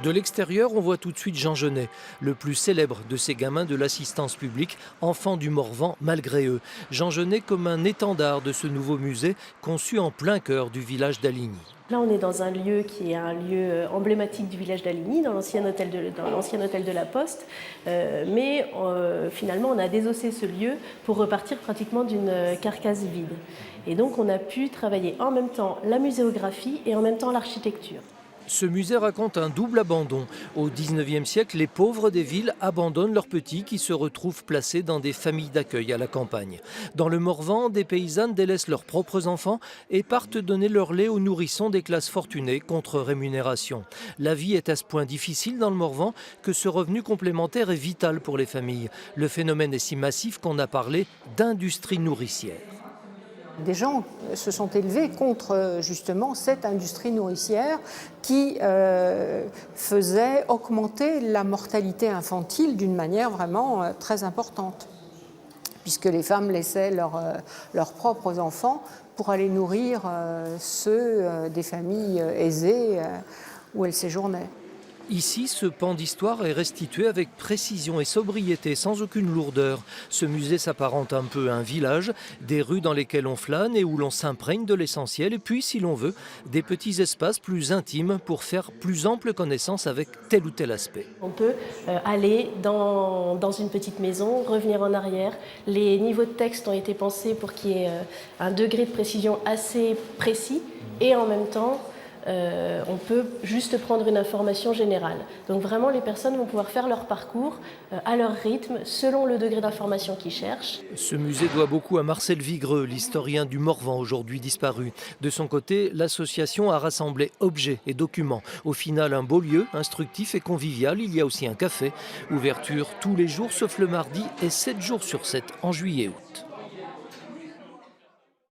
De l'extérieur, on voit tout de suite Jean Genet, le plus célèbre de ces gamins de l'assistance publique, enfants du Morvan malgré eux. Jean Genet comme un étendard de ce nouveau musée conçu en plein cœur du village d'Aligny. Là, on est dans un lieu qui est un lieu emblématique du village d'Aligny, dans l'ancien hôtel de la Poste. Mais finalement, on a désossé ce lieu pour repartir pratiquement d'une carcasse vide. Et donc, on a pu travailler en même temps la muséographie et en même temps l'architecture. Ce musée raconte un double abandon. Au XIXe siècle, les pauvres des villes abandonnent leurs petits qui se retrouvent placés dans des familles d'accueil à la campagne. Dans le Morvan, des paysannes délaissent leurs propres enfants et partent donner leur lait aux nourrissons des classes fortunées contre rémunération. La vie est à ce point difficile dans le Morvan que ce revenu complémentaire est vital pour les familles. Le phénomène est si massif qu'on a parlé d'industrie nourricière. Des gens se sont élevés contre justement cette industrie nourricière qui faisait augmenter la mortalité infantile d'une manière vraiment très importante, puisque les femmes laissaient leurs propres enfants pour aller nourrir ceux des familles aisées où elles séjournaient. Ici, ce pan d'histoire est restitué avec précision et sobriété, sans aucune lourdeur. Ce musée s'apparente un peu à un village, des rues dans lesquelles on flâne et où l'on s'imprègne de l'essentiel, et puis, si l'on veut, des petits espaces plus intimes pour faire plus ample connaissance avec tel ou tel aspect. On peut aller dans une petite maison, revenir en arrière. Les niveaux de texte ont été pensés pour qu'il y ait un degré de précision assez précis et en même temps, on peut juste prendre une information générale. Donc vraiment, les personnes vont pouvoir faire leur parcours à leur rythme, selon le degré d'information qu'ils cherchent. Ce musée doit beaucoup à Marcel Vigreux, l'historien du Morvan, aujourd'hui disparu. De son côté, l'association a rassemblé objets et documents. Au final, un beau lieu, instructif et convivial. Il y a aussi un café. Ouverture tous les jours, sauf le mardi, et 7 jours sur 7 en juillet-août.